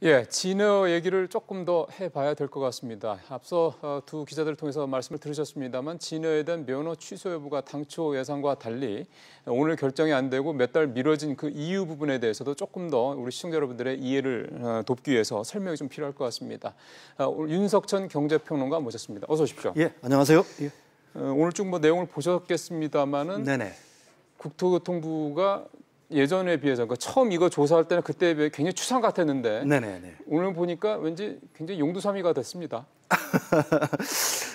예, 진여 얘기를 조금 더 해봐야 될 것 같습니다. 앞서 두 기자들을 통해서 말씀을 들으셨습니다만 진여에 대한 면허 취소 여부가 당초 예상과 달리 오늘 결정이 안 되고 몇 달 미뤄진 그 이유 부분에 대해서도 조금 더 우리 시청자 여러분들의 이해를 돕기 위해서 설명이 좀 필요할 것 같습니다. 오늘 윤석천 경제평론가 모셨습니다. 어서 오십시오. 예, 안녕하세요. 예. 오늘 쭉 내용을 보셨겠습니다만은 네네. 국토교통부가 예전에 비해서 그러니까 처음 이거 조사할 때는 그때에 비해 굉장히 추상 같았는데 네네네. 오늘 보니까 왠지 굉장히 용두사미가 됐습니다.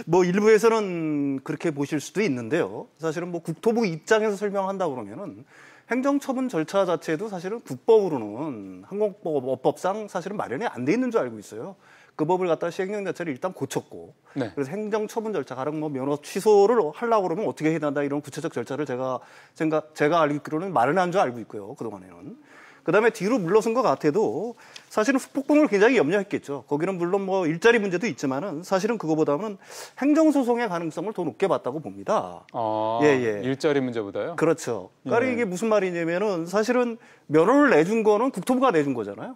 뭐 일부에서는 그렇게 보실 수도 있는데요. 사실은 뭐 국토부 입장에서 설명한다 그러면은 행정처분 절차 자체도 사실은 국법으로는 항공법상 사실은 마련이 안 돼 있는 줄 알고 있어요. 그 법을 갖다 시행령 자체를 일단 고쳤고, 네. 그래서 행정처분 절차, 가령 뭐 면허 취소를 하려고 그러면 어떻게 해야 된다 이런 구체적 절차를 제가 알기로는 마련한 줄 알고 있고요. 그동안에는. 그다음에 뒤로 물러선 것 같아도 사실은 후폭풍을 굉장히 염려했겠죠. 거기는 물론 뭐 일자리 문제도 있지만은 사실은 그거보다는 행정소송의 가능성을 더 높게 봤다고 봅니다. 아, 예. 일자리 문제보다요? 그렇죠. 그러니까 이게 무슨 말이냐면은 사실은 면허를 내준 거는 국토부가 내준 거잖아요.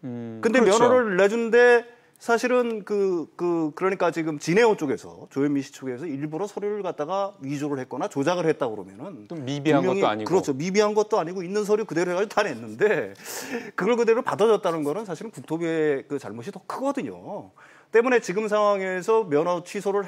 근데 그렇죠. 면허를 내준데 사실은 그러니까 지금 진에어 쪽에서 조현미 씨 쪽에서 일부러 서류를 갖다가 위조를 했거나 조작을 했다 그러면은 좀 미비한 것도 아니고 그렇죠. 미비한 것도 아니고 있는 서류 그대로 해가지고 다 냈는데 그걸 그대로 받아줬다는 거는 사실은 국토부의 그 잘못이 더 크거든요. 때문에 지금 상황에서 면허 취소를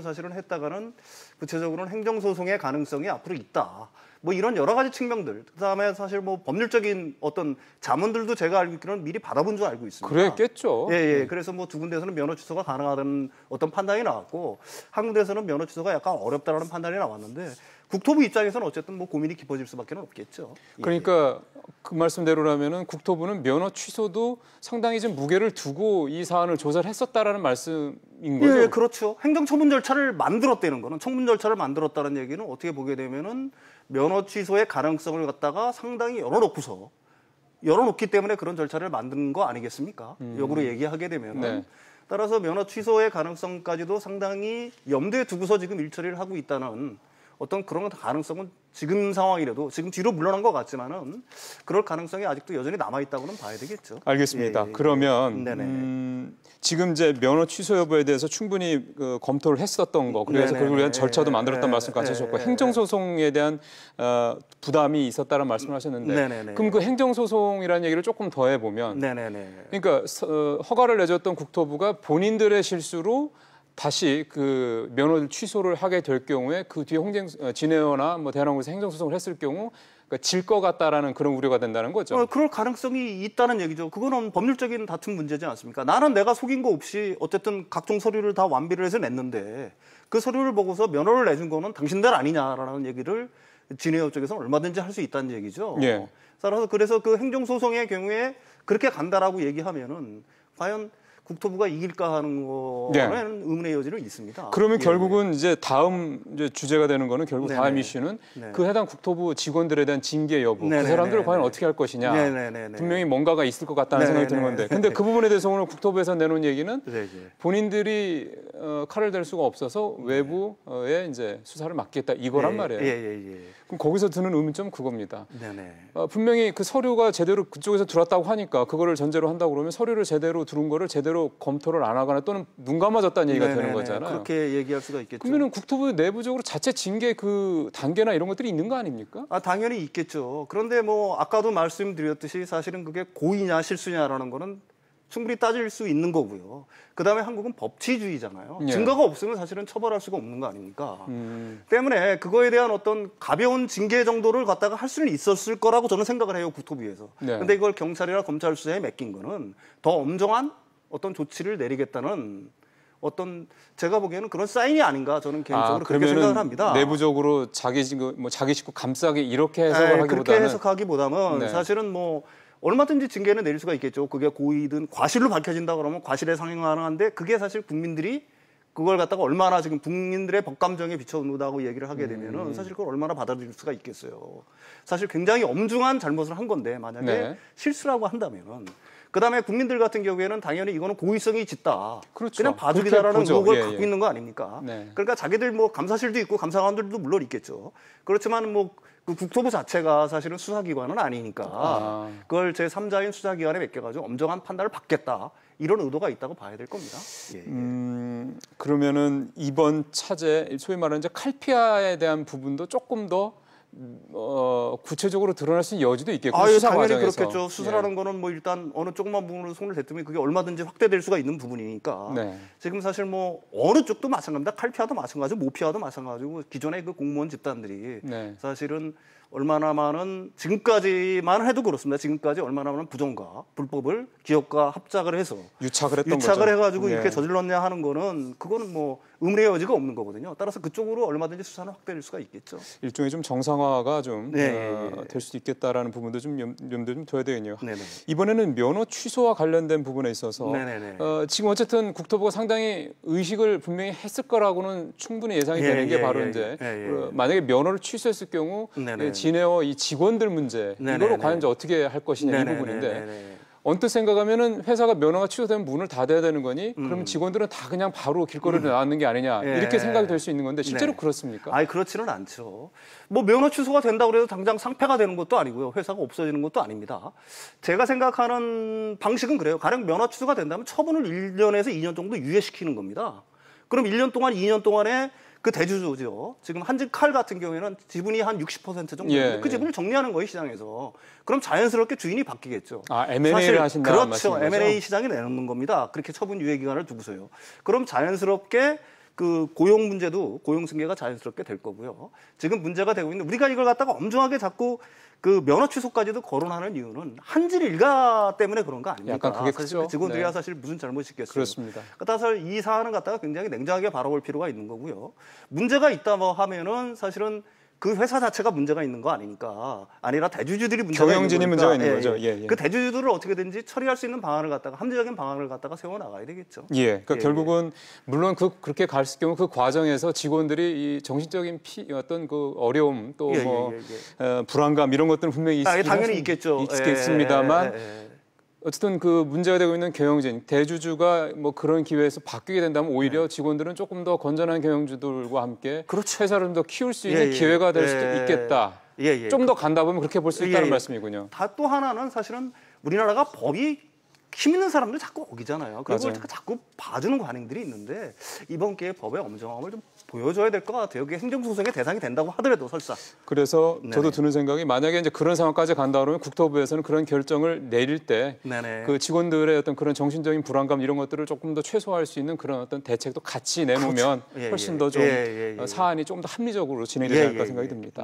사실은 했다가는 구체적으로는 행정소송의 가능성이 앞으로 있다. 뭐 이런 여러 가지 측면들, 그다음에 사실 뭐 법률적인 어떤 자문들도 제가 알고 있기로는 미리 받아본 줄 알고 있습니다. 그랬겠죠. 예. 그래서 뭐 두 군데에서는 면허 취소가 가능하다는 어떤 판단이 나왔고 한 군데에서는 면허 취소가 약간 어렵다라는 판단이 나왔는데 국토부 입장에서는 어쨌든 뭐 고민이 깊어질 수밖에 없겠죠. 그러니까 그 말씀대로라면은 국토부는 면허 취소도 상당히 좀 무게를 두고 이 사안을 조사를 했었다라는 말씀인 거죠. 예, 그렇죠. 행정처분 절차를 만들었다는 거는 청문 절차를 만들었다는 얘기는 어떻게 보게 되면은 면허 취소의 가능성을 갖다가 상당히 열어놓기 때문에 그런 절차를 만드는 거 아니겠습니까? 역으로 얘기하게 되면. 네. 따라서 면허 취소의 가능성까지도 상당히 염두에 두고서 지금 일처리를 하고 있다는 어떤 그런 가능성은 지금 상황이라도 지금 뒤로 물러난 것 같지만은 그럴 가능성이 아직도 여전히 남아있다고는 봐야 되겠죠. 알겠습니다. 예. 그러면 지금 이제 면허 취소 여부에 대해서 충분히 검토를 했었던 거, 그래서 그걸 위한 절차도 만들었다는 말씀까지 하셨고 행정소송에 대한 부담이 있었다는 말씀을 하셨는데 그럼 그 행정소송이라는 얘기를 조금 더 해보면 그러니까 허가를 내줬던 국토부가 본인들의 실수로 다시 그 면허 취소를 하게 될 경우에 그 뒤에 진에어나 뭐 대한항공에서 행정소송을 했을 경우 그러니까 질 것 같다라는 그런 우려가 된다는 거죠. 그럴 가능성이 있다는 얘기죠. 그거는 법률적인 다툼 문제지 않습니까? 나는 내가 속인 거 없이 어쨌든 각종 서류를 다 완비를 해서 냈는데 그 서류를 보고서 면허를 내준 거는 당신들 아니냐라는 얘기를 진에어 쪽에서는 얼마든지 할 수 있다는 얘기죠. 예. 따라서 그래서 그 행정소송의 경우에 그렇게 간다라고 얘기하면은 과연 국토부가 이길까 하는 거는 의문의 여지는 있습니다. 그러면 결국은 이제 다음 주제가 되는 거는 결국 다음 이슈는 그 해당 국토부 직원들에 대한 징계 여부, 그 사람들을 과연 어떻게 할 것이냐. 분명히 뭔가가 있을 것 같다는 생각이 드는 건데. 근데 그 부분에 대해서 오늘 국토부에서 내놓은 얘기는 본인들이 칼을 댈 수가 없어서 외부에 이제 수사를 맡겠다 이거란 말이에요. 그럼 거기서 드는 의문점은 그겁니다. 분명히 그 서류가 제대로 그쪽에서 들어왔다고 하니까 그거를 전제로 한다고 그러면 서류를 제대로 들은 거를 제대로 검토를 안 하거나 또는 눈 감아줬다는 얘기가 되는 거잖아요. 그렇게 얘기할 수가 있겠죠. 그러면 국토부 내부적으로 자체 징계 그 단계나 이런 것들이 있는 거 아닙니까? 당연히 있겠죠. 그런데 뭐 아까도 말씀드렸듯이 사실은 그게 고의냐 실수냐라는 거는 충분히 따질 수 있는 거고요. 그다음에 한국은 법치주의잖아요. 증거가 없으면 사실은 처벌할 수가 없는 거 아닙니까? 때문에 그거에 대한 어떤 가벼운 징계 정도를 갖다가 할 수는 있었을 거라고 저는 생각을 해요. 국토부에서. 근데 이걸 경찰이나 검찰 수사에 맡긴 거는 더 엄정한 어떤 조치를 내리겠다는 어떤 제가 보기에는 그런 사인이 아닌가 저는 개인적으로 그렇게 생각을 합니다. 내부적으로 자기 식구 감싸기 이렇게 해석을 하기보다는 그렇게 해석하기보다는 사실은 뭐 얼마든지 징계는 내릴 수가 있겠죠. 그게 고의든 과실로 밝혀진다 그러면 과실에 상응하는데 그게 사실 국민들이 그걸 갖다가 얼마나 지금 국민들의 법감정에 비춰놓는다고 얘기를 하게 되면은 사실 그걸 얼마나 받아들일 수가 있겠어요. 사실 굉장히 엄중한 잘못을 한 건데 만약에 실수라고 한다면은 그다음에 국민들 같은 경우에는 당연히 이거는 고의성이 짙다. 그냥 봐주기다라는 의혹을 갖고 있는 거 아닙니까? 그러니까 자기들 뭐 감사실도 있고 감사관들도 물론 있겠죠. 그렇지만 뭐 그 국토부 자체가 사실은 수사기관은 아니니까 그걸 제3자인 수사기관에 맡겨가지고 엄정한 판단을 받겠다. 이런 의도가 있다고 봐야 될 겁니다. 예. 그러면은 이번 차제 소위 말하는 이제 칼피아에 대한 부분도 조금 더 구체적으로 드러날 수 있는 여지도 있겠고 수사 당연히 과정에서. 그렇겠죠. 수사라는 거는 뭐 일단 어느 조그만 부분으로 손을 댔더니 그게 얼마든지 확대될 수가 있는 부분이니까. 네. 지금 사실 뭐 어느 쪽도 마찬가지입니다. 칼피아도 마찬가지고 모피아도 마찬가지고 기존의 그 공무원 집단들이 네. 사실은 얼마나 많은 지금까지만 해도 그렇습니다. 지금까지 얼마나 많은 부정과 불법을 기업과 합작을 해서 유착을 했던 거죠. 해가지고 네. 이렇게 저질렀냐 하는 거는 그거는 뭐 의문의 여지가 없는 거거든요. 따라서 그쪽으로 얼마든지 수사는 확대될 수가 있겠죠. 일종의 좀 정상화가 좀 네. 될 수도 있겠다라는 부분도 좀 염두 좀 둬야 되겠네요. 네네. 이번에는 면허 취소와 관련된 부분에 있어서 지금 어쨌든 국토부가 상당히 의식을 분명히 했을 거라고는 충분히 예상이 되는 게 바로 이제 만약에 면허를 취소했을 경우 진에어 이 직원들 문제 이거를 과연 이제 어떻게 할 것이냐 이 부분인데 언뜻 생각하면은 회사가 면허가 취소되면 문을 닫아야 되는 거니 그러면 직원들은 다 그냥 바로 길거리로 나왔는 게 아니냐 이렇게 생각이 될 수 있는 건데 실제로 그렇습니까? 아니 그렇지는 않죠. 뭐 면허 취소가 된다고 해서 당장 상폐가 되는 것도 아니고요. 회사가 없어지는 것도 아닙니다. 제가 생각하는 방식은 그래요. 가령 면허 취소가 된다면 처분을 1년에서 2년 정도 유예시키는 겁니다. 그럼 1년 동안 2년 동안에 그 대주주죠. 지금 한진 칼 같은 경우에는 지분이 한 60% 정도. 그 지분을 정리하는 거예요, 시장에서. 그럼 자연스럽게 주인이 바뀌겠죠. M&A를 하신다는 말씀인 그렇죠. M&A 시장에 내놓는 겁니다. 그렇게 처분 유예 기간을 두고서요. 그럼 자연스럽게 그 고용 문제도 고용 승계가 자연스럽게 될 거고요. 지금 문제가 되고 있는 우리가 이걸 갖다가 엄중하게 자꾸 그 면허 취소까지도 거론하는 이유는 한질 일가 때문에 그런 거 아닙니까? 약간 그게 사실 크죠. 직원들이야 사실 무슨 잘못이 있겠어요. 그렇습니다. 따라서 이 사안을 갖다가 굉장히 냉정하게 바라볼 필요가 있는 거고요. 문제가 있다 뭐 하면은 사실은 그 회사 자체가 문제가 있는 거 아니니까 아니라 대주주들이 문제가 경영진이 있는 거니까. 문제가 있는 거죠. 그 대주주들을 어떻게든지 처리할 수 있는 방안을 갖다가 합리적인 방안을 갖다가 세워 나가야 되겠죠. 그러니까 결국은 물론 그렇게 갈 경우 그 과정에서 직원들이 이 정신적인 어떤 그 어려움 또 뭐 불안감 이런 것들은 분명히 당연히 있겠죠. 있겠습니다만 어쨌든 그 문제가 되고 있는 경영진 대주주가 뭐 그런 기회에서 바뀌게 된다면 오히려 직원들은 조금 더 건전한 경영주들과 함께 회사를 좀 더 키울 수 있는 기회가 될 수도 있겠다. 좀 더 간다 보면 그렇게 볼 수 있다는 말씀이군요. 또 하나는 사실은 우리나라가 법이 힘 있는 사람들 자꾸 어기잖아요. 그걸 자꾸 봐주는 관행들이 있는데 이번 기회에 법의 엄정함을 좀 보여줘야 될 것 같아요. 그게 행정소송의 대상이 된다고 하더라도 설사. 그래서 저도 드는 생각이 만약에 이제 그런 상황까지 간다 그러면 국토부에서는 그런 결정을 내릴 때 그 직원들의 어떤 그런 정신적인 불안감 이런 것들을 조금 더 최소화할 수 있는 그런 어떤 대책도 같이 내놓으면 훨씬 더 좀 사안이 좀 더 합리적으로 진행되지 않을까 생각이 듭니다.